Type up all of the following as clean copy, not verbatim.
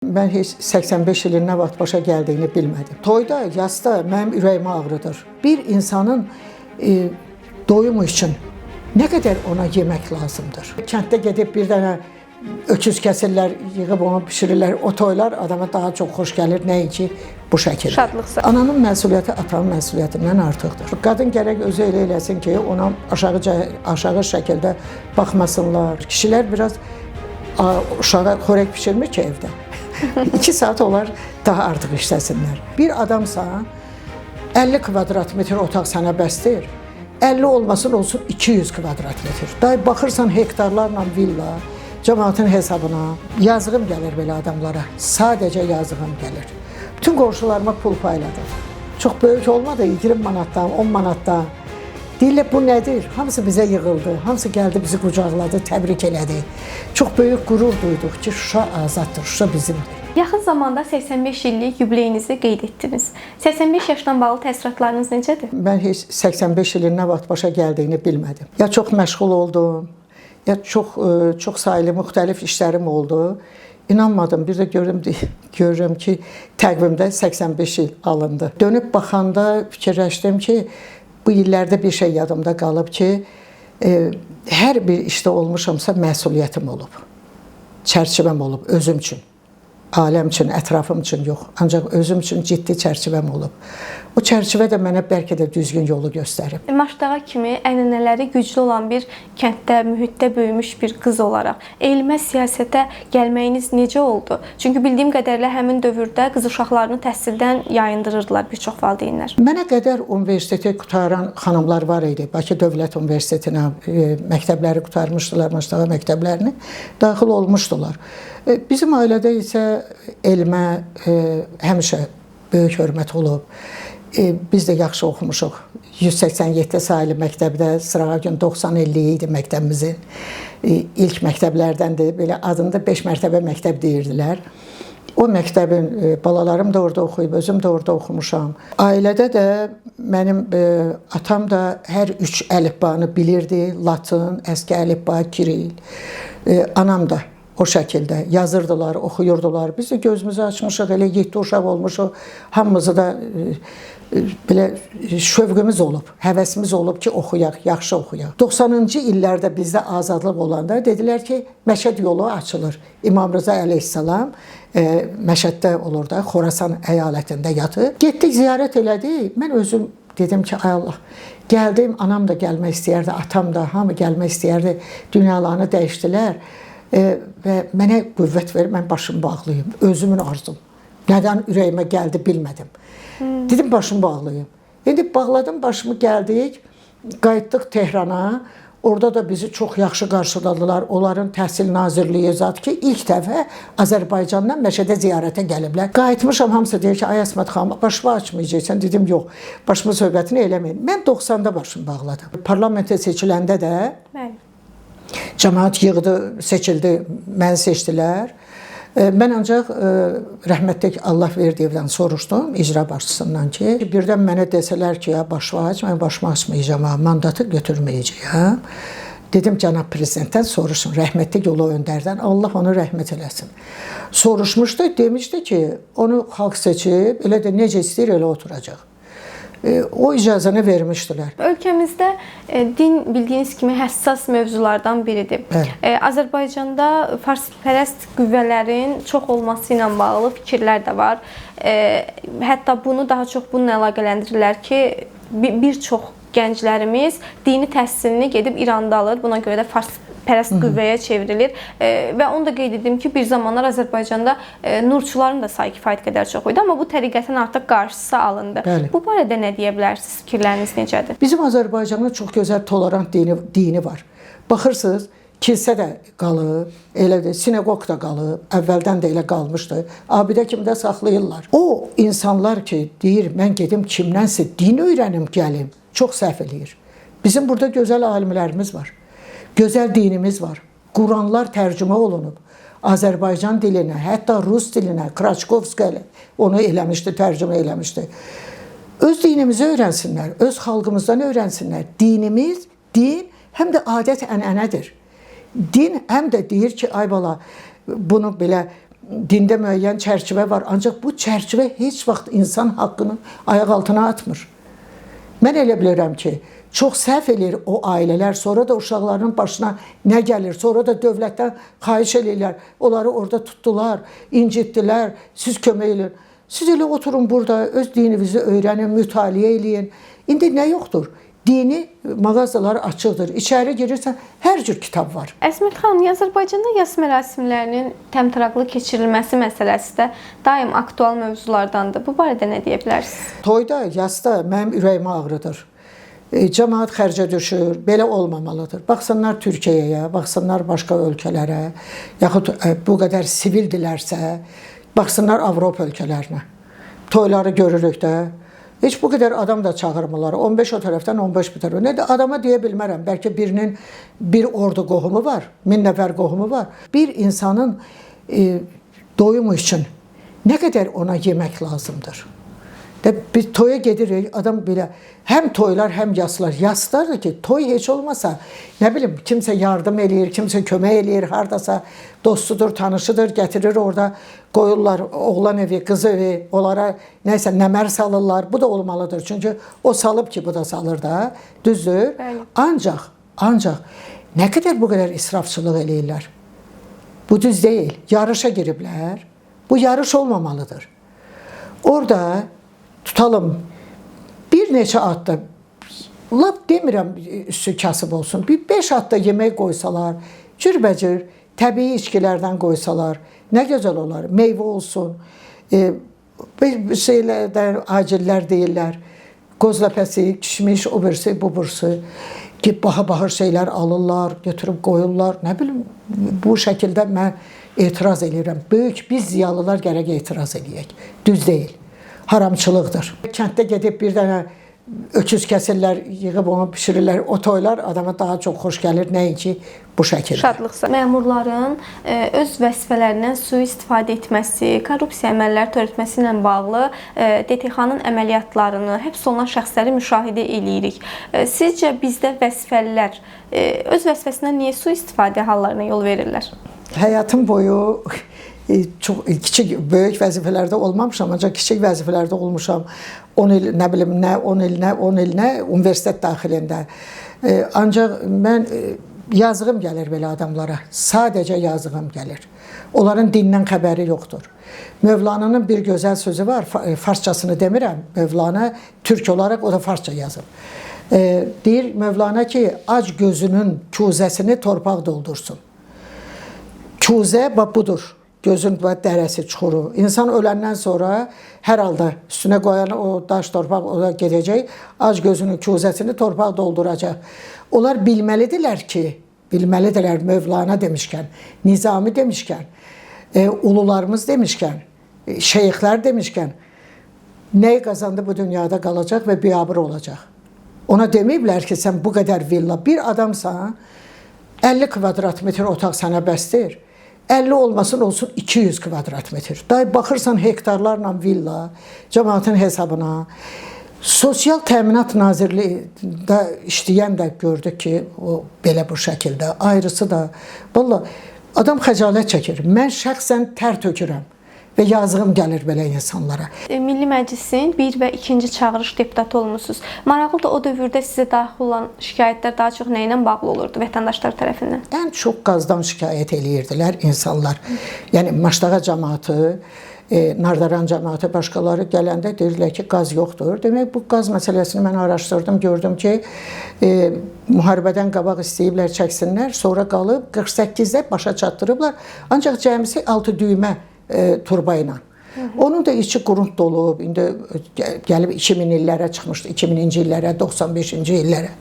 Mən heç 85 ilin nə vaxt başa gəldiyini bilmədim. Toyda, yasda mənim ürəyimi ağrıdır. Bir insanın doyumu üçün nə qədər ona yemək lazımdır. Kənddə gedib bir dənə öküz kəsirlər, yığıb onu bişirirlər. O toylar adama daha çox xoş gəlir, nəinki bu şəkildə. Şadlıqsa. Ananın məsuliyyəti atanın məsuliyyətindən artıqdır. Qadın gərək özü elə eləsin ki, ona aşağı şəkildə baxmasınlar. Kişilər biraz uşağa xörək pişirmir ki evdə. 2 saat onlar daha artıq işləsinlər. Bir adamsa 50 kvadrat metr otaq sənə bəsdir. 50 olmasın olsun 200 kvadrat metr. Day baxırsan hektarlarla villa, cəmaatın hesabına. Yazığım gəlir belə adamlara. Sadəcə yazığım gəlir. Bütün qonşularıma pul payladım. Çox böyük olmadı, 20 manatdan, 10 manatdan. Deyirlər, bu nədir? Hamısı bizə yığıldı, hamısı gəldi bizi qucaqladı, təbrik elədi. Çox böyük qürur duyduq ki, Şuşa azaddır, Şuşa bizimdir. Yaxın zamanda 85 illik yubileyinizi qeyd etdiniz. 85 yaşdan bağlı təəssüratlarınız necədir? Mən heç 85 ilin nə vaxt başa gəldiyini bilmədim. Ya çox məşğul oldum, ya çox sayılı müxtəlif işlərim oldu. İnanmadım, bir də görürəm ki, təqvimdə 85 il alındı. Dönüb baxanda fikirləşdim ki, bu illərdə bir şey yadımda qalıb ki, hər bir işdə olmuşamsa məsuliyyətim olub. Çərçivəm olub, özüm üçün. Aləm üçün, ətrafım üçün yox. Ancaq özüm üçün ciddi çərçivəm olub. O çərçivə də mənə bəlkə də düzgün yolu göstərib. Maşdağa kimi ənənələri güclü olan bir kənddə, mühitdə böyümüş bir qız olaraq elmə, siyasətə gəlməyiniz necə oldu? Çünki bildiyim qədərilə həmin dövrdə qız uşaqlarını təhsildən yayındırırdılar bir çox valideynlər. Mənə qədər universiteti qutaran xanımlar var idi. Bakı Dövlət Universitetinə məktəbləri qutarmışdılar, Maşdağa məktəblərini daxil olmuşdular. Bizim ailədə isə elmə həmişə böyük hörmət olub. Biz də yaxşı oxumuşuq. 187 sayılı məktəbdə sırağa gün 90-50 idi məktəbimizin. İlk məktəblərdəndir. Belə adında 5 mərtəbə məktəb deyirdilər. O məktəbin balalarım da orada oxuyub, özüm də orada oxumuşam. Ailədə də mənim atam da hər 3 əlifbanı bilirdi. Latın, əski əlifba, kiril. Anam da o şəkildə yazırdılar, oxuyurdular. Biz də gözümüzü açmışıq, elə 7 uşaq olmuşuq. Hamımızı da belə şövqümüz olub, həvəsimiz olub ki, oxuyaq, yaxşı oxuyaq. 90-cı illərdə bizdə azadlıq olanda dedilər ki, Məşəd yolu açılır. İmam Rıza əleyhissalam Məşəddə olur da, Xorasan əyalətində yatır. Getdik, ziyarət elədik. Mən özüm dedim ki, ay Allah, gəldim, anam da gəlmək istəyərdi, atam da, hamı gəlmək istəyərdi. Dünyalarını dəyişdilər. Və mənə qüvvət verir, mən başımı bağlayım, özümün arzum. Nədən ürəyimə gəldi bilmədim. Dedim, başımı bağlayım. İndi bağladım, başımı gəldik, qayıtdıq Tehrana. Orada da bizi çox yaxşı qarşıladılar. Onların Təhsil Nazirliyi zat ki, ilk dəfə Azərbaycandan Məşədə ziyarətə gəliblər. Qayıtmışam, hamısı deyir ki, ay Əsmət xanım, başımı açmayacaqsan. Dedim, yox, başımı söhbətini eləməyin. Mən 90-da başımı bağladım. Parlamentə seçiləndə də cəmaat yığdı, seçildi, məni seçdilər. Mən ancaq rəhmətlik Allah verdiyevdən soruşdum icra başçısından ki, birdən mənə desələr ki, ya başımı aç, mən başımı açmayacağım, mandatı götürməyəcəyəm. Dedim, cənab prezidentdən soruşun, rəhmətlik Ulu Öndərdən, Allah onu rəhmət eləsin. Soruşmuşdu, demişdi ki, onu xalq seçib, elə də necə istəyir, elə oturacaq. O icazəni vermişdilər. Ölkəmizdə din bildiyiniz kimi həssas mövzulardan biridir. Azərbaycanda farspərəst qüvvələrin çox olması ilə bağlı fikirlər də var. Hətta bunu daha çox bununla əlaqələndirirlər ki, bir çox gənclərimiz dini təhsilini gedib İranda alır. Buna görə də farspərəst qüvvəyə çevrilir. Və onu da qeyd edim ki, bir zamanlar Azərbaycanda nurçuların da sayı kifayət qədər çox idi. Amma bu təriqətin artıq qarşısı alındı. Bəli. Bu barədə nə deyə bilərsiniz? Fikirləriniz necədir? Bizim Azərbaycanın çox gözəl tolerant dini var. Baxırsınız, kilsə də qalıb, elədir, sinagog da qalıb, əvvəldən də elə qalmışdı. Abidə kimi də saxlayırlar. O insanlar ki, deyir, mən gedim kimdənsə din öyrənim, gəlim, çox səhv eləyir. Bizim burada gözəl alimlərimiz var. Gözəl dinimiz var. Quranlar tərcümə olunub. Azərbaycan dilinə, hətta Rus dilinə, Kraçkovskaya onu eləmişdi, tərcümə eləmişdi. Öz dinimizi öyrənsinlər, öz xalqımızdan öyrənsinlər. Dinimiz, din həm də adət ənənədir. Din həm də deyir ki, ay bala, bunu belə dində müəyyən çərçivə var, ancaq bu çərçivə heç vaxt insan haqqını ayaq altına atmır. Mən elə bilirəm ki, çox səhv eləyir o ailələr, sonra da uşaqlarının başına nə gəlir, sonra da dövlətdən xahiş eləyirlər, onları orada tutdular, incitdilər, siz kömək edin. Siz elə oturun burada, öz dininizi öyrənin, mütaliə eləyin. İndi nə yoxdur? Dini mağazalar açıqdır. İçəri girirsən, hər cür kitab var. Əsmət xanım, Azərbaycanda yas mərasimlərinin təmtəraqlı keçirilməsi məsələsi də daim aktual mövzulardandır. Bu barədə nə deyə bilərsiniz? Toyda, yasda mənim ürəyimə ağrıdır. Cəmaət xərcə düşür, belə olmamalıdır. Baxsınlar Türkiyəyə, baxsınlar başqa ölkələrə, yaxud bu qədər sivildilərsə, baxsınlar Avropa ölkələrinə. Toyları görürük də. Heç bu qədər adam da çağırmırlar. 15 o tərəfdən, 15 bu tərəfdən. Nə də adama deyə bilmərəm. Bəlkə birinin bir ordu qohumu var, 1000 nəfər qohumu var. Bir insanın doyumu üçün nə qədər ona yemək lazımdır? Biz toya gedirik, adam belə həm toylar, həm yaslar. Yaslar da ki, toy heç olmasa, nə bilim, kimsə yardım eləyir, kimsə kömək eləyir, hardasa dostudur, tanışıdır, gətirir orada, qoyurlar oğlan evi, qız evi, onlara nəysə nəmər salırlar. Bu da olmalıdır. Çünki o salıb ki, bu da salır da, düzdür. Bəli. Ancaq nə qədər bu qədər israfçılıq eləyirlər? Bu düz deyil. Yarışa giriblər. Bu yarış olmamalıdır. Orada tutalım, bir neçə atda, lap demirəm üstü kasıb olsun, bir 5 atda yemək qoysalar, cürbəcür, təbii içkilərdən qoysalar, nə gözəl olar, meyvə olsun, şeylərdən acillər deyirlər, qozləpəsi, kişmiş, o birisi, bu birisi, ki, baha-bahır şeylər alırlar, götürüb qoyurlar, nə bilim, bu şəkildə mən etiraz edirəm. Böyük, biz ziyalılar gərək etiraz edəyək, düz deyil. Haramçılıqdır. Kənddə gedib bir dənə öküz kəsirlər, yığıb onu pişirirlər. O toylar adama daha çox xoş gəlir, nəinki bu şəkildə. Şadlıqsa. Məmurların öz vəzifələrindən sui-istifadə etməsi, korrupsiya əməlləri törətməsi ilə bağlı DTX-nın əməliyyatlarını, həbs olunan şəxsləri müşahidə eləyirik. Sizcə bizdə vəzifəlilər öz vəzifəsindən niyə sui-istifadə hallarına yol verirlər? Həyatım boyu çox kiçik, böyük vəzifələrdə olmamışam, ancaq kiçik vəzifələrdə olmuşam. 10 il, nə bilim, nə 10 il, nə universitet daxilində. Ancaq mən yazığım gəlir belə adamlara. Sadəcə yazığım gəlir. Onların dindən xəbəri yoxdur. Mövlana'nın bir gözəl sözü var, farsçasını demirəm. Mövlana türk olaraq o da farsça yazıb. Deyir Mövlana ki, ac gözünün kuzəsini torpaq doldursun. Kuzə budur. Gözün və dərəsi, çuxuru. İnsan öləndən sonra hər halda üstünə qoyan o daş, torpaq o da gedəcək, ac gözünün kuzəsini torpaq dolduracaq. Onlar bilməlidirlər ki, bilməlidirlər Mövlana demişkən, Nizami demişkən, ulularımız demişkən, şeyxlər demişkən, nəyi qazandı bu dünyada qalacaq və biabır olacaq. Ona deməyiblər ki, sən bu qədər villa, bir adamsan, 50 kvadrat metr otaq sənə bəsdir. 50 olmasın olsun 200 kvadrat metr. Day baxırsan hektarlarla villa, cəmaətin hesabına. Sosial Təminat Nazirliyində işləyən də gördük ki, o belə bu şəkildə. Ayrısı da, vallahi adam xəcalət çəkir. Mən şəxsən tər tökürəm və yazığım gəlir belə insanlara. Milli Məclisin 1 və 2-ci çağırış deputatı olmusunuz. Maraqlıdır, o dövrdə sizə daxil olan şikayətlər daha çox nə ilə bağlı olurdu vətəndaşlar tərəfindən? Ən çox qazdan şikayət eləyirdilər insanlar. Yəni Maşdağa cəmaatı, Nardaran cəmaatı, başqaları gələndə deyirlər ki, qaz yoxdur. Demək, bu qaz məsələsini mən araşdırdım, gördüm ki, müharibədən qabaq istəyiblər çəksinlər, sonra qalıb 48-də başa çatdırıblar. Ancaq cəmisi 6 düymə turba ilə. Onun da içi qurut dolub, indi gəlib 2000 illərə çıxmışdı, 2000-ci illərə, 95-ci illərə,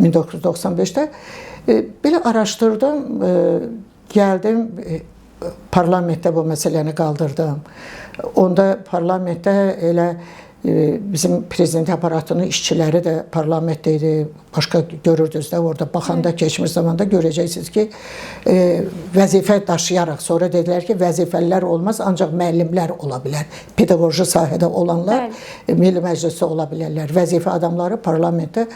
1995-də. Belə araşdırdım, gəldim, parlamentdə bu məsələni qaldırdım. Onda parlamentdə elə Bizim prezident aparatının işçiləri də parlamentdə idi. Başqa görürdünüz də orada baxanda keçmiş zamanda görəcəksiniz ki, vəzifə daşıyaraq sonra dedilər ki, vəzifəlilər olmaz, ancaq müəllimlər ola bilər. Pedaqoji sahədə olanlar Milli Məclisdə ola bilərlər. Vəzifə adamları parlamentdə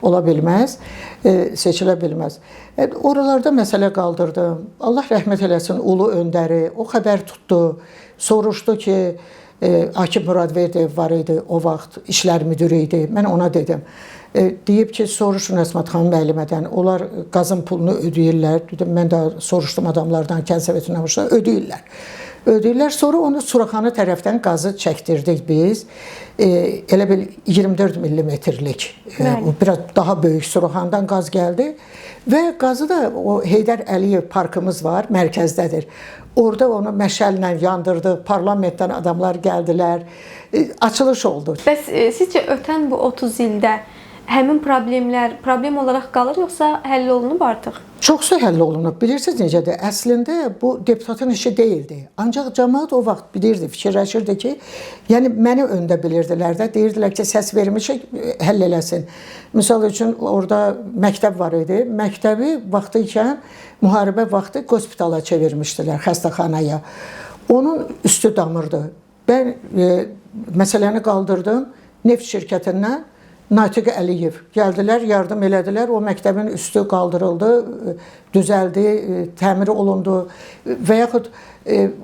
ola bilməz, seçilə bilməz. Oralarda məsələ qaldırdım. Allah rəhmət eləsin ulu öndəri. O xəbər tutdu. Soruşdu ki, Akif Muradverdiyev var idi, o vaxt işlər müdürü idi. Mən ona dedim. Deyib ki, soruşun Əsmət xanım müəllimədən. Onlar qazın pulunu ödəyirlər. Dedim, mən də soruşdum adamlardan, kənd səvətindən başlar, ödəyirlər. Ödəyirlər. Sonra onu Suraxanı tərəfdən qazı çəkdirdik biz. Elə bil 24 millimetrlik. Biraz daha böyük Suraxandan qaz gəldi. Və qazı da o Heydər Əliyev parkımız var, mərkəzdədir. Orada onu məşəllə yandırdı, parlamentdən adamlar gəldilər, açılış oldu. Bəs sizcə ötən bu 30 ildə həmin problemlər problem olaraq qalır, yoxsa həll olunub artıq? Çoxsu həll olunub. Bilirsiniz necədir? Əslində bu deputatın işi deyildi. Ancaq cəmaət o vaxt bilirdi, fikirləşirdi ki, yəni məni öndə bilirdilər də, deyirdilər ki, səs vermişik, həll eləsin. Misal üçün orada məktəb var idi. Məktəbi vaxtı ikən müharibə vaxtı hospitala çevirmişdilər, xəstəxanaya. Onun üstü damırdı. Mən məsələni qaldırdım neft şirkətindən. Natiq Əliyev gəldilər, yardım elədilər. O məktəbin üstü qaldırıldı, düzəldi, təmir olundu və yaxud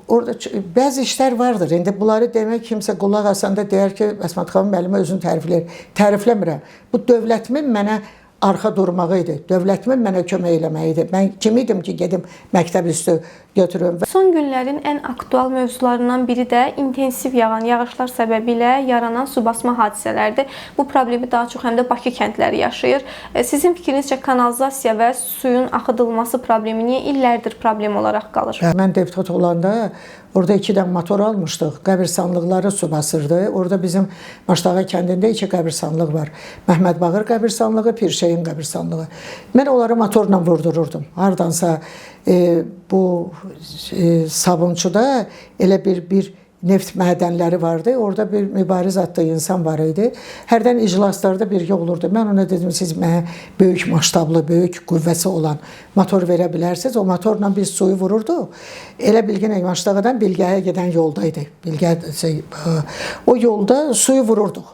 orada bəzi işlər vardır. İndi bunları demək kimsə qulaq asanda deyər ki, Əsmət xanım müəllimə özünü tərifləyir. Tərifləmirəm. Bu dövlətimin mənə arxa durmağı idi. Dövlətimin mənə kömək eləməyi idi. Mən kim idim ki, gedim məktəb üstü götürüm. Son günlərin ən aktual mövzularından biri də intensiv yağan yağışlar səbəbilə yaranan su basma hadisələridir. Bu problemi daha çox həm də Bakı kəndləri yaşayır. Sizin fikrinizcə kanalizasiya və suyun axıdılması problemi niyə illərdir problem olaraq qalır? Mən deputat olanda orada 2 dənə motor almışdıq. Qəbirstanlıqları su basırdı. Orada bizim Maşdağa kəndində 2 qəbirstanlıq var. Məhməd Bağır qəbirstanlığı, Pirşeyin qəbirstanlığı. Mən onları motorla vurdururdum. Hardansa bu Sabunçuda elə bir neft mədənləri vardı. Orada bir mübariz adlı insan var idi. Hərdən iclaslarda birgə olurdu. Mən ona dedim, siz mənə böyük maştablı, böyük qüvvəsi olan motor verə bilərsiniz. O motorla biz suyu vururdu. Elə Bilgin Maşdağadan Bilgəyə gedən yoldaydı. O yolda suyu vururduq.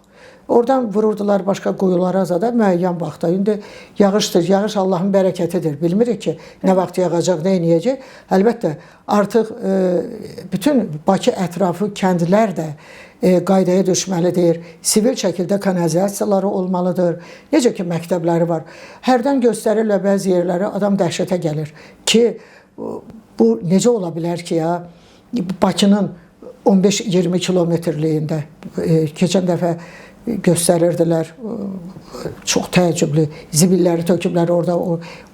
Oradan vururdular başqa quyulara zada müəyyən vaxtda. İndi yağışdır, yağış Allahın bərəkətidir. Bilmirik ki, nə vaxt yağacaq, nə edəcək. Əlbəttə, artıq bütün Bakı ətrafı kəndlər də qaydaya düşməlidir. Sivil şəkildə kanalizasiyaları olmalıdır. Necə ki, məktəbləri var. Hərdən göstərirlər bəzi yerləri, adam dəhşətə gəlir ki, bu necə ola bilər ki, ya Bakının 15-20 kilometrliyində keçən dəfə göstərirdilər. Çox təəccüblü. Zibilləri töküblər orada.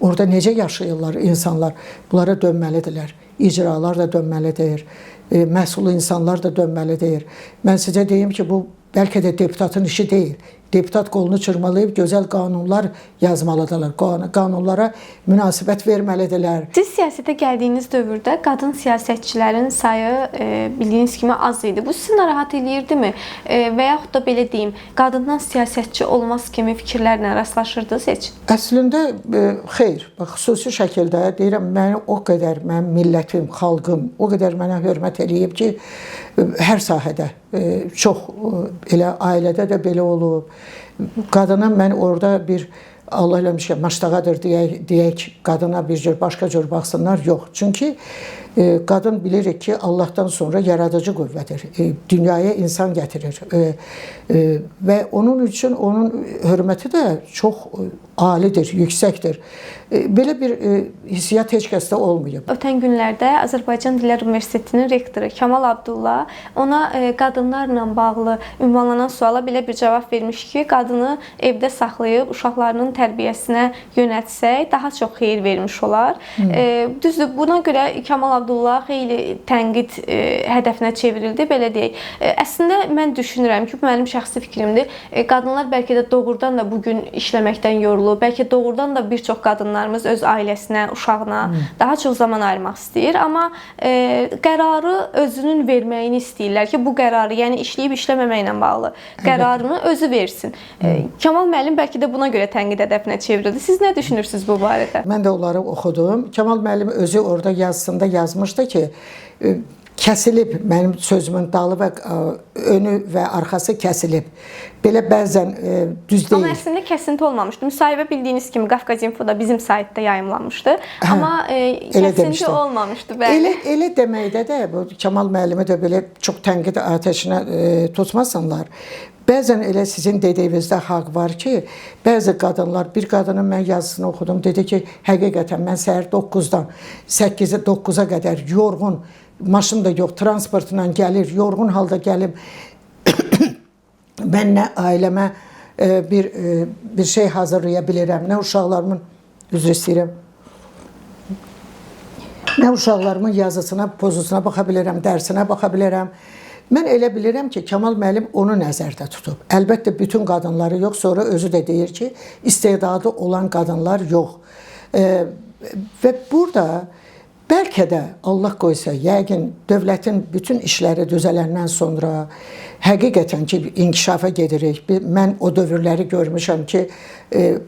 Orada necə yaşayırlar insanlar? Bunlara dönməlidirlər. İcralar da dönməlidir. Məsul insanlar da dönməlidir. Mən sizə deyim ki, bu bəlkə də deputatın işi deyil. Deputat qolunu çırmalayıb gözəl qanunlar yazmalıdırlar. Qanunlara münasibət verməlidirlər. Siz siyasətə gəldiyiniz dövrdə qadın siyasətçilərin sayı bildiyiniz kimi az idi. Bu sizi narahat edirdimi? Və yaxud da belə deyim, qadından siyasətçi olmaz kimi fikirlərlə rastlaşırdınız heç? Əslində xeyr. Xüsusi şəkildə deyirəm, mənim o qədər, mənim millətim, xalqım o qədər mənə hörmət eləyib ki, hər sahədə çox elə ailədə də belə olub. Qadına mən orada bir Allah eləmişkən Maşdağadır deyək, qadına bir cür, başqa cür baxsınlar, yox. Çünki qadın bilirik ki, Allahdan sonra yaradıcı qüvvədir. Dünyaya insan gətirir. Və onun üçün onun hörməti də çox alidir, yüksəkdir. Belə bir hissiyat heç kəsdə olmayıb. Ötən günlərdə Azərbaycan Dillər Universitetinin rektoru Kamal Abdulla ona qadınlarla bağlı ünvanlanan suala belə bir cavab vermiş ki, qadını evdə saxlayıb uşaqlarının tərbiyəsinə yönəltsək daha çox xeyir vermiş olar. Düzdür, buna görə Kamal Abdullah xeyli tənqid hədəfinə çevrildi, belə deyək. Əslində mən düşünürəm ki, bu mənim şəxsi fikrimdir. Qadınlar bəlkə də doğrudan da bu gün işləməkdən yorulur. Bəlkə doğrudan da bir çox qadınlarımız öz ailəsinə, uşağına daha çox zaman ayırmaq istəyir, amma qərarı özünün verməyini istəyirlər ki, bu qərarı, yəni işləyib işləməməklə bağlı qərarını özü versin. Kamal müəllim bəlkə də buna görə tənqid hədəfinə çevrildi. Siz nə düşünürsünüz bu barədə? Mən də onları oxudum. Kamal müəllim özü orada yazısında yazmışdı ki, kəsilib, mənim sözümün dalı və önü və arxası kəsilib. Belə bəzən düz deyil. Amma əslində kəsinti olmamışdı. Müsahibə bildiyiniz kimi Qafqaz.info-da bizim saytda yayımlanmışdı. Amma kəsinti olmamışdı. Elə deməkdə də bu Kamal müəllimi də belə çox tənqid atəşinə tutmasınlar. Bəzən elə sizin dediyinizdə haqq var ki, bəzi qadınlar, bir qadının mən yazısını oxudum, dedi ki, həqiqətən mən səhər 9-dan 8-ə 9-a qədər yorğun, maşın da yox, transportla gəlir, yorğun halda gəlib, mən nə ailəmə bir şey hazırlaya bilirəm, nə uşaqlarımın, üzr istəyirəm, nə uşaqlarımın yazısına, pozusuna baxa bilirəm, dərsinə baxa bilirəm. Mən elə bilirəm ki, Kamal müəllim onu nəzərdə tutub. Əlbəttə, bütün qadınları yox, sonra özü də deyir ki, istedadı olan qadınlar yox. Və burada bəlkə də Allah qoysa, yəqin dövlətin bütün işləri düzələndən sonra həqiqətən ki, inkişafa gedirik. Mən o dövrləri görmüşəm ki,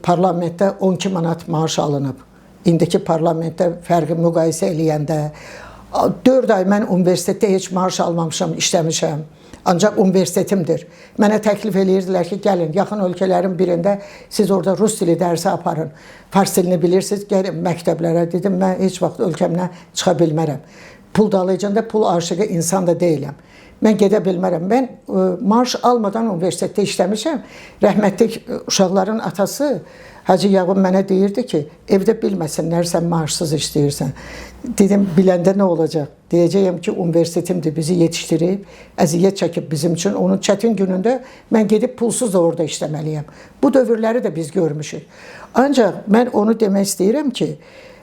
parlamentdə 12 manat maaş alınıb. İndiki parlamentdə fərqi müqayisə eləyəndə 4 ay mən universitetdə heç maaş almamışam, işləmişəm. Ancaq universitetimdir. Mənə təklif eləyirdilər ki, gəlin, yaxın ölkələrin birində siz orada rus dili dərsi aparın. Fars dilini bilirsiniz, gəlin məktəblərə. Dedim, mən heç vaxt ölkəmdən çıxa bilmərəm. Pul dalayıcında pul aşığı insan da deyiləm. Mən gedə bilmərəm. Mən maaş almadan universitetdə işləmişəm. Rəhmətlik uşaqların atası Hacı Yağub mənə deyirdi ki, evdə bilməsinlər, sən maaşsız işləyirsən. Dedim, biləndə nə olacaq? Deyəcəyəm ki, universitetimdir, bizi yetişdirib, əziyyət çəkib bizim üçün. Onun çətin günündə mən gedib pulsuz da orada işləməliyəm. Bu dövrləri də biz görmüşük. Ancaq mən onu demək istəyirəm ki,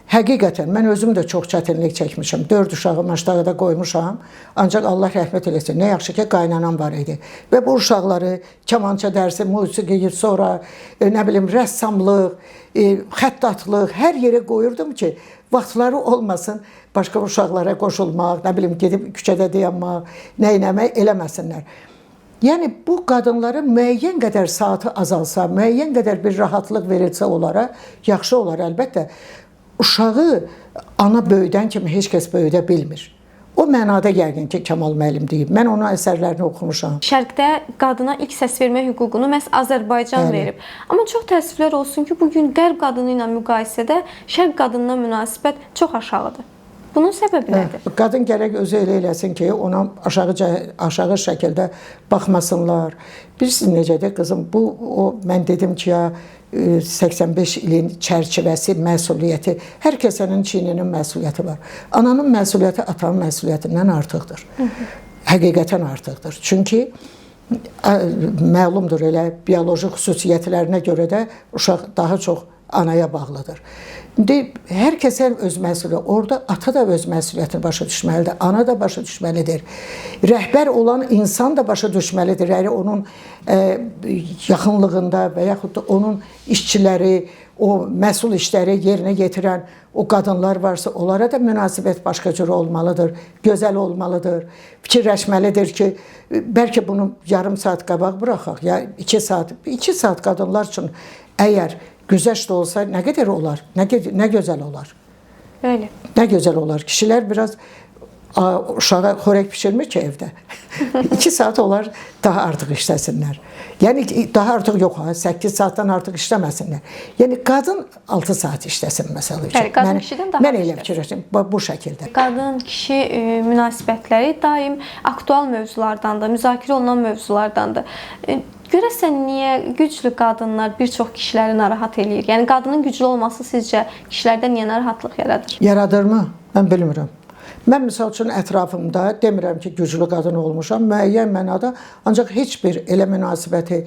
həqiqətən, mən özüm də çox çətinlik çəkmişəm. 4 uşağımı aşağıda qoymuşam. Ancaq Allah rəhmət eləsin. Nə yaxşı ki, qaynanam var idi. Və bu uşaqları kamança dərsi, musiqi, sonra nə bilim, rəssamlıq, xəttatlıq, hər yerə qoyurdum ki, vaxtları olmasın, başqa uşaqlara qoşulmaq, nə bilim, gedib küçədə dayanmaq, nə eləmək eləməsinlər. Yəni, bu qadınların müəyyən qədər saatı azalsa, müəyyən qədər bir rahatlıq verilsə onlara, yaxşı olar əlbəttə. Uşağı ana böyüdən kimi heç kəs böyüdə bilmir. O mənada yəqin ki, Kamal müəllim deyib. Mən onun əsərlərini oxumuşam. Şərqdə qadına ilk səs vermə hüququnu məhz Azərbaycan verib. Amma çox təəssüflər olsun ki, bugün qərb qadını ilə müqayisədə şərq qadınına münasibət çox aşağıdır. Bunun səbəbi nədir? Qadın gərək özü elə eləsin ki, ona aşağı şəkildə baxmasınlar. Bilirsiniz necədir qızım? Mən dedim ki, ya 85 ilin çərçivəsi, məsuliyyəti, hər kəsənin çiyninin məsuliyyəti var. Ananın məsuliyyəti atanın məsuliyyətindən artıqdır. Həqiqətən artıqdır. Çünki məlumdur elə bioloji xüsusiyyətlərinə görə də uşaq daha çox anaya bağlıdır. Hər kəsə öz məsuliyyəti, orada ata da öz məsuliyyətini başa düşməlidir, ana da başa düşməlidir. Rəhbər olan insan da başa düşməlidir. Yəni onun yaxınlığında və yaxud da onun işçiləri, o məsul işləri yerinə yetirən o qadınlar varsa, onlara da münasibət başqa cür olmalıdır, gözəl olmalıdır. Fikirləşməlidir ki, bəlkə bunu yarım saat qabaq buraxaq, ya 2 saat. 2 saat qadınlar üçün əgər güzəşt olsa nə qədər olar, nə gözəl olar. Öyle. Nə gözəl olar. Kişilər biraz uşağa xörək pişirmir ki evdə. 2 saat onlar daha artıq işləsinlər. Yəni daha artıq yox, 8 saatdan artıq işləməsinlər. Yəni qadın 6 saat işləsin məsələ üçün. Qadın kişidən daha mən elə fikirləşirəm bu şəkildə. Qadın-kişi münasibətləri daim aktual mövzulardandır, müzakirə olunan mövzulardandır. Görəsən niyə güclü qadınlar bir çox kişiləri narahat eləyir? Yəni qadının güclü olması sizcə kişilərdə niyə narahatlıq yaradır? Yaradırmı? Mən bilmirəm. Mən misal üçün ətrafımda demirəm ki, güclü qadın olmuşam, müəyyən mənada, ancaq heç bir elə münasibəti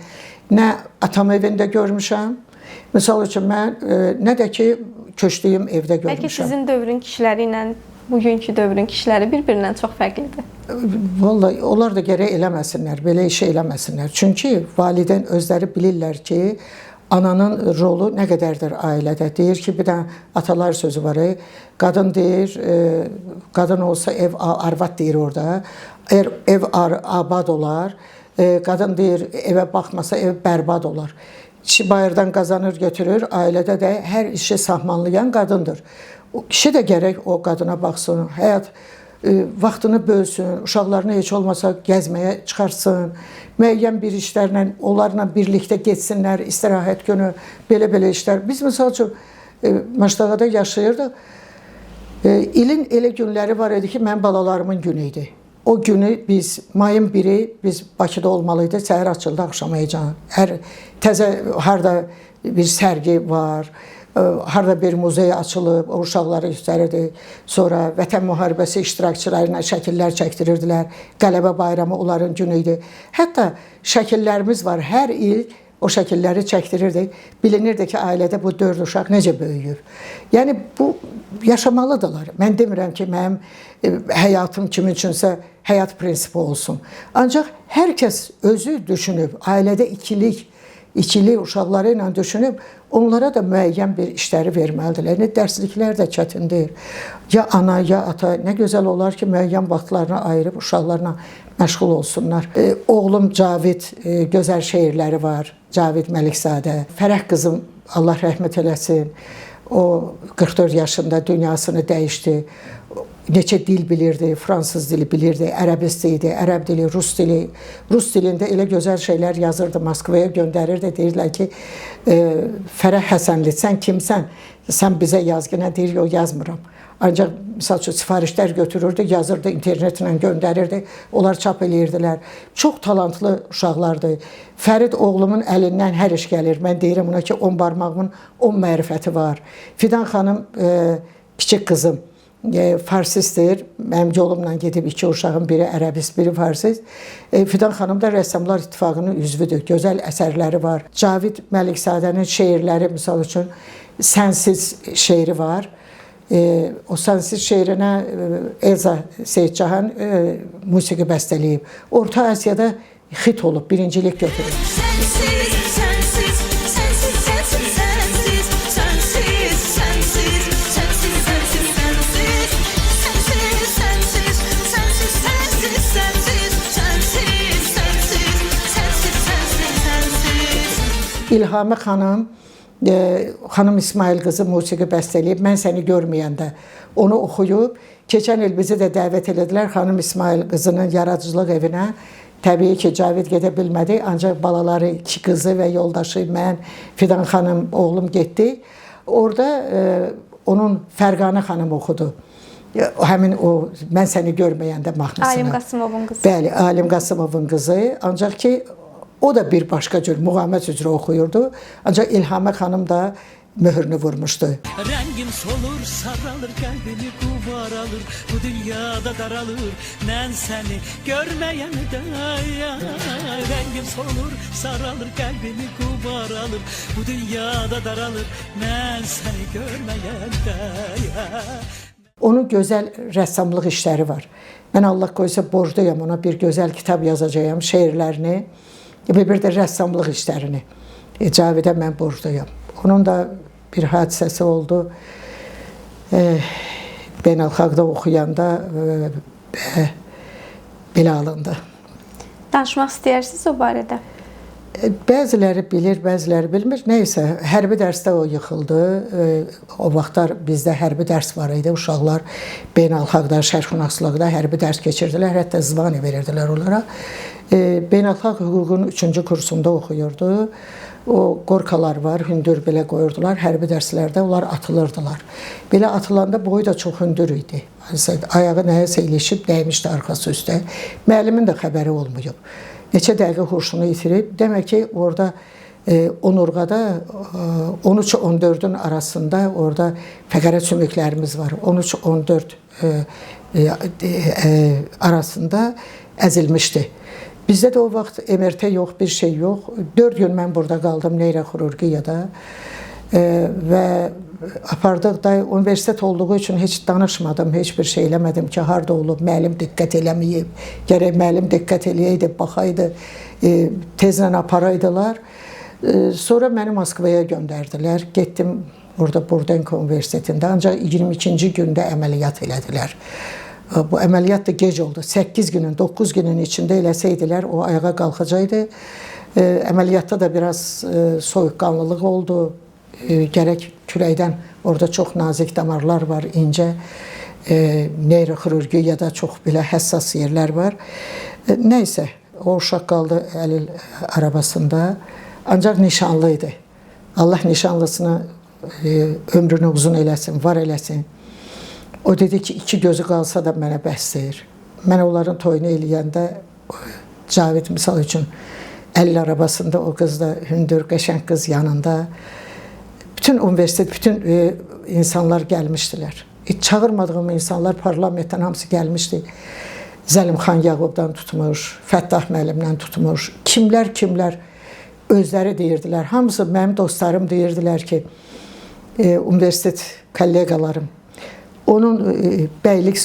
nə atam evində görmüşəm, misal üçün mən nə də ki, köçdüyüm evdə görmüşəm. Bəlkə sizin dövrün kişiləri ilə bugünkü dövrün kişiləri bir-birindən çox fərqlidir? Vallahi onlar da gərək eləməsinlər, belə iş eləməsinlər. Çünki valideyn özləri bilirlər ki, ananın rolu nə qədərdir ailədə. Deyir ki, bir də atalar sözü var. Qadın deyir, qadın olsa ev arvad deyir orada. Əgər ev abad olar, qadın deyir evə baxmasa ev bərbad olar. Kişi bayırdan qazanır, götürür, ailədə də hər işi sahmanlayan qadındır. O kişi də gərək o qadına baxsın, həyat vaxtını bölsün, uşaqlarını heç olmasa gəzməyə çıxarsın, müəyyən bir işlərlə onlarla birlikdə getsinlər, istirahət günü, belə-belə işlər. Biz misal üçün Maştağada yaşayırdıq. İlin elə günləri var idi ki, mənim balalarımın günü idi. O günü biz mayın 1-i biz Bakıda olmalıydı. Səhər açıldı, axşam heyecan. Hər təzə harda bir sərgi var, harda bir muzey açılıb, o uşaqları göstərirdi. Sonra Vətən müharibəsi iştirakçılarına şəkillər çəkdirirdilər. Qələbə bayramı onların günü idi. Hətta şəkillərimiz var. Hər il o şəkilləri çəkdirirdik. Bilinirdi ki, ailədə bu 4 uşaq necə böyüyür. Yəni bu yaşamalıdırlar. Mən demirəm ki, mənim həyatım kimin üçünsə həyat prinsipi olsun. Ancaq hər kəs özü düşünüb, ailədə ikili uşaqları ilə düşünüb, onlara da müəyyən bir işləri verməlidirlər. Dərsliklər də çətindir. Ya ana, ya ata, nə gözəl olar ki, müəyyən vaxtlarını ayırıb uşaqlarla məşğul olsunlar. Oğlum Cavid gözəl şeirləri var. Cavid Məlikzadə. Fərəh qızım, Allah rəhmət eləsin. O 44 yaşında dünyasını dəyişdi. Neçə dil bilirdi, fransız dili bilirdi, ərəbist idi, ərəb dili, rus dili. Rus dilində elə gözəl şeylər yazırdı, Moskvaya göndərirdi. Deyirlər ki, Fərəh Həsənli, sən kimsən? Sən bizə yazgına, deyir, yox, yazmıram. Ancaq, misal üçün, sifarişlər götürürdü, yazırdı, internetlə göndərirdi, onlar çap eləyirdilər. Çox talantlı uşaqlardır. Fərid oğlumun əlindən hər iş gəlir. Mən deyirəm ona ki, 10 barmağımın 10 mərifəti var. Fidan xanım, kiçik qızım, farsistdir. Mənim yolumla gedib 2 uşağın, biri ərəbist, biri farsist. Fidan xanım da Rəssamlar İttifaqının üzvüdür. Gözəl əsərləri var. Cavid Məlikzadənin şeirləri, misal üçün, Sənsiz şeiri var. O Sənsiz şeirinə Elza Seyidcahan musiqi bəstələyib. Orta Asiyada xit olub, birincilik götürüb. İlhamə xanım, xanım İsmail qızı musiqi bəstələyib. Mən səni görməyəndə onu oxuyub. Keçən il bizi də dəvət elədilər xanım İsmail qızının yaradıcılıq evinə. Təbii ki, Cavid gedə bilmədi. Ancaq balaları, 2 qızı və yoldaşı, mən, Fidan xanım, oğlum getdi. Orada onun Fərqanə xanım oxudu. Həmin o Mən səni görməyəndə mahnısını. Alim Qasımovun qızı. Bəli, Alim Qasımovun qızı. Ancaq ki, o da bir başqa cür muğamət üzrə oxuyurdu. Ancaq İlhamə xanım da möhürünü vurmuşdu. Rəngim solur, saralır, qəlbimi quvar alır, bu dünyada daralır, mən səni görməyəndə. Rəngim solur, saralır, qəlbimi quvar alır, bu dünyada daralır, mən səni görməyəndə. Onun gözəl rəssamlıq işləri var. Mən Allah qoysa borcluyam ona, bir gözəl kitab yazacağam, şeirlərini. Bir də rəssamlıq işlərini. Cavidə mən borcluyam. Onun da bir hadisəsi oldu. Beynəlxalqda oxuyanda belə alındı. Danışmaq istəyirsiniz o barədə? Bəziləri bilir, bəziləri bilmir. Nəysə, hərbi dərsdə o yıxıldı. O vaxtlar bizdə hərbi dərs var idi. Uşaqlar beynəlxalqda, şərqşünaslıqda hərbi dərs keçirdilər. Hətta zvani verirdilər onlara. Beynəlxalq hüququn 3-cü kursunda oxuyurdu. O qorkalar var, hündür belə qoyurdular. Hərbi dərslərdə onlar atılırdılar. Belə atılanda boyu da çox hündür idi. Ayağı nəyəsə ilişib, dəymişdi arxası üstə. Müəllimin də xəbəri olmayıb. Neçə dəqiqə huşunu itirib. Demək ki, orada onurğada 13-14-ün arasında orada fəqərə sümüklərimiz var. 13-14 arasında əzilmişdi. Bizdə də o vaxt MRT yox, bir şey yox. 4 gün mən burada qaldım neyroxirurgiyada. Və apardıqda universitet olduğu üçün heç danışmadım, heç bir şey eləmədim ki, harda olub, müəllim diqqət eləməyib, gərək müəllim diqqət eləyəydi, baxaydı, tezlə aparaydılar. Sonra məni Moskvaya göndərdilər, getdim orada Burdenko Universitetində, ancaq 22-ci gündə əməliyyat elədilər. Bu əməliyyat da gec oldu, 8 günün, 9 günün içində eləsəydilər, o ayağa qalxacaqdı. Əməliyyatda da biraz soyuqqanlılıq oldu. Gərək kürəkdən, orada çox nazik damarlar var, incə neyroxirurgiya da çox belə həssas yerlər var. Nəysə, o uşaq qaldı əlil arabasında, ancaq nişanlı idi. Allah nişanlısını ömrünü uzun eləsin, var eləsin. O dedi ki, 2 gözü qalsa da mənə bəsləyir. Mən onların toyunu eləyəndə, Cavid misal üçün, əlil arabasında o qız da hündür, qəşəng qız yanında. Bütün universitet, bütün insanlar gəlmişdilər. Çağırmadığım insanlar parlamentdən hamısı gəlmişdi. Zəlimxan Yağubdan tutmuş, Fəttah müəllimdən tutmuş, kimlər özləri deyirdilər. Hamısı mənim dostlarım deyirdilər ki, universitet kollegalarım, onun bəylik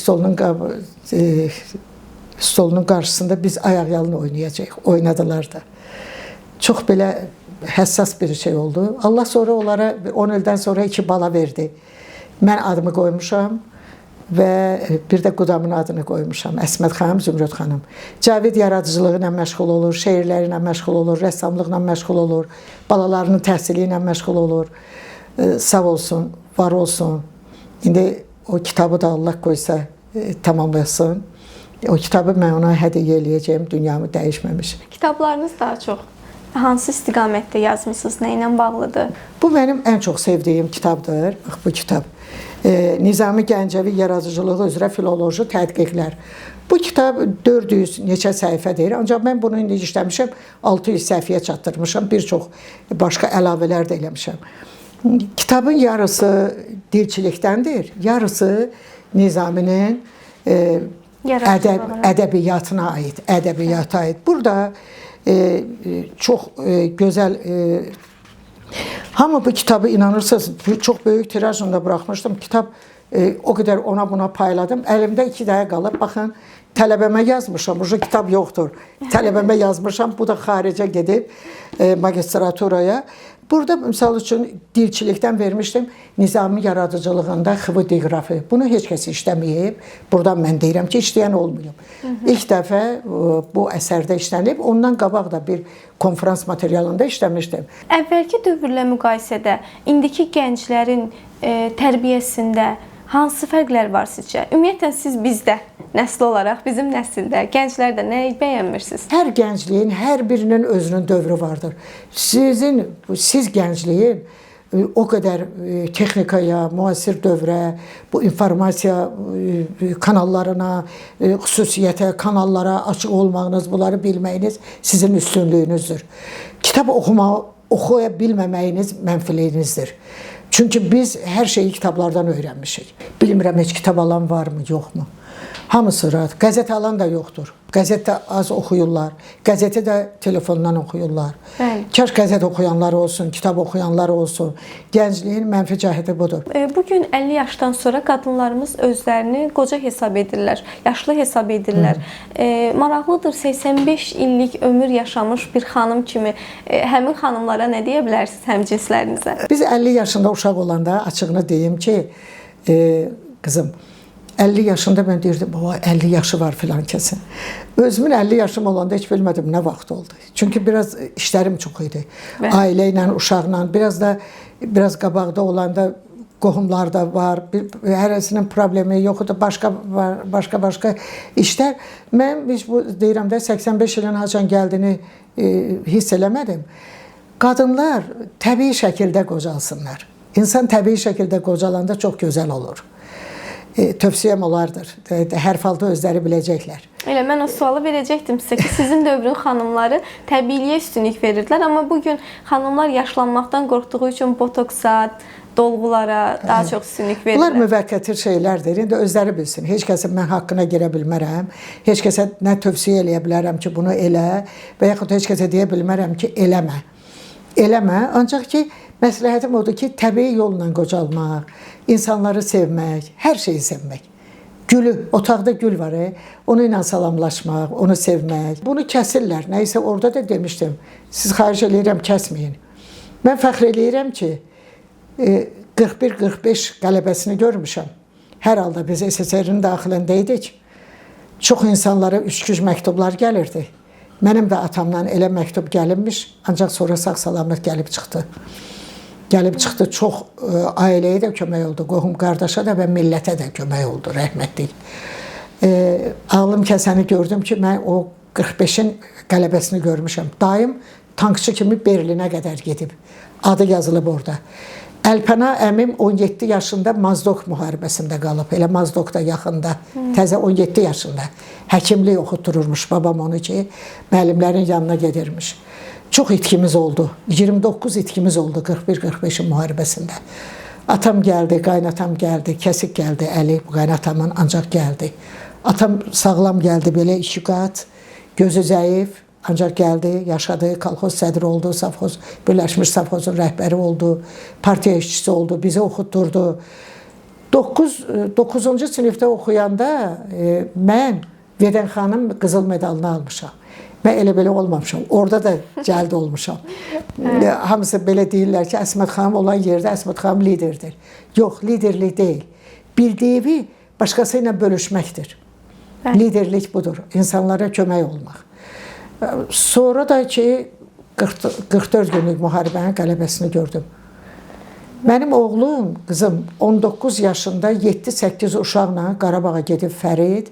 stolunun qarşısında biz ayaq-yalın oynayacaq, oynadılar da. Çox belə həssas bir şey oldu. Allah sonra onlara 10 ildən sonra 2 bala verdi. Mən adımı qoymuşam və bir də qudamın adını qoymuşam. Əsmət xanım, Zümrüd xanım. Cavid yaradıcılığı ilə məşğul olur, şeirləri ilə məşğul olur, rəssamlıqla məşğul olur, balalarının təhsili ilə məşğul olur. Sağ olsun, var olsun. İndi o kitabı da Allah qoysa tamamlasın. O kitabı mən ona hədiyyə eləyəcəyim, dünyamı dəyişməmiş. Kitablarınız daha çox hansı istiqamətdə yazmısınız, nə ilə bağlıdır? Bu mənim ən çox sevdiyim kitabdır. Bax, bu kitab. Nizami Gəncəvi yaradıcılığı üzrə filoloji tədqiqlər. Bu kitab 400 neçə səhifədir, ancaq mən bunu indi işləmişəm, 600 səhifəyə çatdırmışam, bir çox başqa əlavələr də eləmişəm. Kitabın yarısı dilçilikdəndir, yarısı Nizaminin ədəbiyyatına aid. Burada çox gözəl, hamı bu kitabı inanırsınız, çox böyük tirajında buraxmışdım. Kitab o qədər ona buna payladım. Əlimdə 2 dəyə qalıb. Baxın, tələbəmə yazmışam, bu kitab yoxdur. Tələbəmə yazmışam, bu da xaricə gedib magistraturaya. Burada misal üçün dilçilikdən vermişdim Nizami yaradıcılığında xıvı diqrafı. Bunu heç kəs işləməyib. Buradan mən deyirəm ki, işləyən olmayıb. İlk dəfə bu əsərdə işlənib. Ondan qabaq da bir konferans materialında işləmişdim. Əvvəlki dövrlə müqayisədə indiki gənclərin tərbiyəsində hansı fərqlər var sizcə? Ümumiyyətlə siz bizdə, nəsl olaraq, bizim nəsildə, gənclərdə nəyi bəyənmirsiniz? Hər gəncliyin, hər birinin özünün dövrü vardır. Siz gəncliyin o qədər texnikaya, müasir dövrə, bu informasiya kanallarına, xüsusiyyətə, kanallara açıq olmağınız, bunları bilməyiniz sizin üstünlüyünüzdür. Kitab oxuya bilməməyiniz mənfiliyinizdir. Çünki biz hər şeyi kitablardan öyrənmişik. Bilmirəm, heç kitab alan varmı, yoxmu? Hamısı rahat. Qəzet alan da yoxdur. Qəzetdə az oxuyurlar. Qəzeti də telefondan oxuyurlar. Kaş qəzet oxuyanlar olsun, kitab oxuyanlar olsun. Gəncliyin mənfi cəhəti budur. Bugün 50 yaşdan sonra qadınlarımız özlərini qoca hesab edirlər, yaşlı hesab edirlər. Maraqlıdır, 85 illik ömür yaşamış bir xanım kimi həmin xanımlara nə deyə bilərsiniz həmcinslərinizə? Biz 50 yaşında uşaq olanda açığını deyim ki, qızım, 50 yaşında mən deyirdim, baba 50 yaşı var filan kəsin. Özümün 50 yaşım olanda heç bilmədim nə vaxt oldu. Çünki biraz işlərim çox idi. Ailə ilə, uşaqla, biraz qabaqda olanda qohumlar da var. Hərəsinin problemi yoxdur, başqa işlər. Mən bu deyirəm də 85 ilin haçan gəldiyini hiss eləmədim. Qadınlar təbii şəkildə qocalsınlar. İnsan təbii şəkildə qocalanda çox gözəl olur. Tövsiyəm olardır. Hər halda özləri biləcəklər. Elə mən o sualı verəcəkdim sizə ki, sizin dövrün xanımları təbiiliyə üstünlük verirdilər, amma bugün xanımlar yaşlanmaqdan qorxduğu üçün botoksa, dolğulara daha çox üstünlük verirlər. Bunlar müvəqqəti şeylərdir. İndi özləri bilsin. Heç kəsin mən haqqına girə bilmərəm. Heç kəsə nə tövsiyə eləyə bilərəm ki, bunu elə və yaxud heç kəsə deyə bilmərəm ki, eləmə. Eləmə. Ancaq ki, məsləhətim odur ki, təbii yolla qocalmaq, insanları sevmək, hər şeyi sevmək. Gülü, otaqda gül var, onu ilə salamlaşmaq, onu sevmək. Bunu kəsirlər, nəysə orada da demişdim, siz xahiş edirəm, kəsməyin. Mən fəxr edirəm ki, 41-45 qələbəsini görmüşəm. Hər halda biz SSR-in daxilində idik. Çox insanlara üç-güc məktublar gəlirdi. Mənim də atamdan elə məktub gəlinmiş, ancaq sonra sağ-salamat gəlib çıxdı. Gəlib çıxdı, çox ailəyə də kömək oldu, qohum qardaşa da və millətə də kömək oldu, rəhmətlik. Ağlım kəsəni gördüm ki, mən o 45-in qələbəsini görmüşəm. Dayım tankçı kimi Berlinə qədər gedib. Adı yazılıb orada. Əlpəna əmim 17 yaşında Mazdok müharibəsində qalıb. Elə Mazdokda yaxında, təzə 17 yaşında. Həkimlik oxutdururmuş babam onu ki, müəllimlərin yanına gedirmiş. Çox itkimiz oldu. 29 itkimiz oldu 41-45-in müharibəsində. Atam gəldi, qaynatam gəldi, kəsik gəldi, əli qaynatamın ancaq gəldi. Atam sağlam gəldi, belə iki qat, gözü zəif, ancaq gəldi, yaşadı, kolxoz sədri oldu, savxoz, Birləşmiş Savxozun rəhbəri oldu, partiya işçisi oldu, bizi oxutdurdu. 9-cu sinifdə oxuyanda mən Vedən xanım qızıl medalını almışam. Mən elə-belə olmamışam. Orada da cəlb olmuşam. Hamısı belə deyirlər ki, Əsmət xanım olan yerdə Əsmət xanım liderdir. Yox, liderlik deyil. Bildiyi başqası ilə bölüşməkdir. Liderlik budur. İnsanlara kömək olmaq. Sonra da ki, 44 günlük müharibənin qələbəsini gördüm. Mənim oğlum, qızım 19 yaşında 7-8 uşaqla Qarabağa gedib Fərid,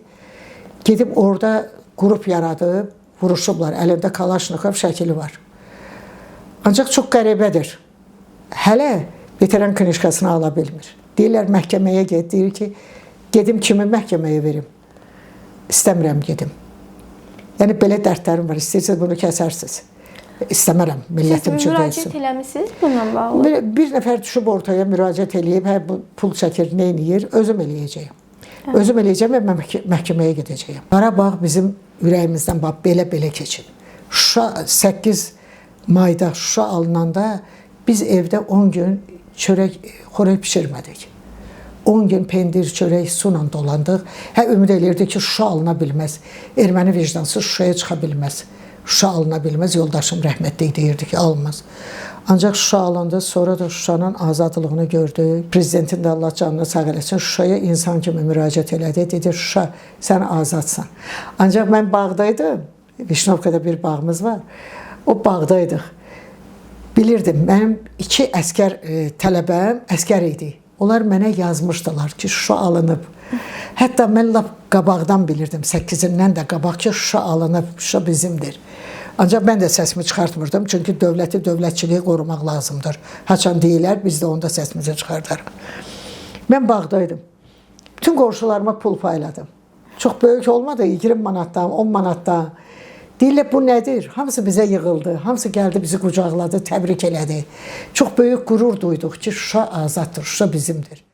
gedib orada qrup yaradıb, vuruşublar. Əlində Kalaşnikov şəkili var. Ancaq çox qəribədir. Hələ veteran knişkasını ala bilmir. Deyirlər, məhkəməyə ged. Deyir ki, gedim kimi məhkəməyə verim. İstəmirəm gedim. Yəni, belə dərdlərim var. İstəyirsiniz, bunu kəsərsiniz. İstəmərəm, millətim üçün dəyilsin. Siz müraciət eləmişsiniz bununla bağlı? Bir nəfər düşüb ortaya müraciət eləyib, bu pul çəkir, nə eləyir, özüm eləyəcəyim. Özüm eləyəcəm və məhkəməyə gedəcəyim. Qarabağ bizim ürəyimizdən belə keçib. Şuşa 8 mayda Şuşa alınanda biz evdə 10 gün xörək pişirmədik. 10 gün pendir, çörək, suyla dolandıq. Ümid eləyirdik ki, Şuşa alına bilməz. Erməni vicdansız Şuşaya çıxa bilməz. Şuşa alına bilməz. Yoldaşım rəhmətlik deyirdi ki, alınmaz. Ancaq Şuşa alındı, sonra da Şuşanın azadlığını gördük. Prezidentin də Allah canını sağ eləsin, Şuşaya insan kimi müraciət elədi. Dedi, Şuşa, sən azadsan. Ancaq mən bağdaydım. Vişnovkada bir bağımız var. O bağdaydıq. Bilirdim, mənim 2 əskər tələbəm əskər idi. Onlar mənə yazmışdılar ki, Şuşa alınıb. Hətta mən lap qabaqdan bilirdim, 8-dən də qabaq ki, Şuşa alınıb, Şuşa bizimdir. Ancaq mən də səsimi çıxartmırdım, çünki dövləti, dövlətçiliyi qorumaq lazımdır. Haçan deyirlər, biz də onda səsimizi çıxardarıq. Mən bağdaydım. Bütün qonşularıma pul payladım. Çox böyük olmadı, 20 manatdan, 10 manatdan. Deyirlər, bu nədir? Hamısı bizə yığıldı, hamısı gəldi, bizi qucaqladı, təbrik elədi. Çox böyük qürur duyduq ki, Şuşa azaddır, Şuşa bizimdir.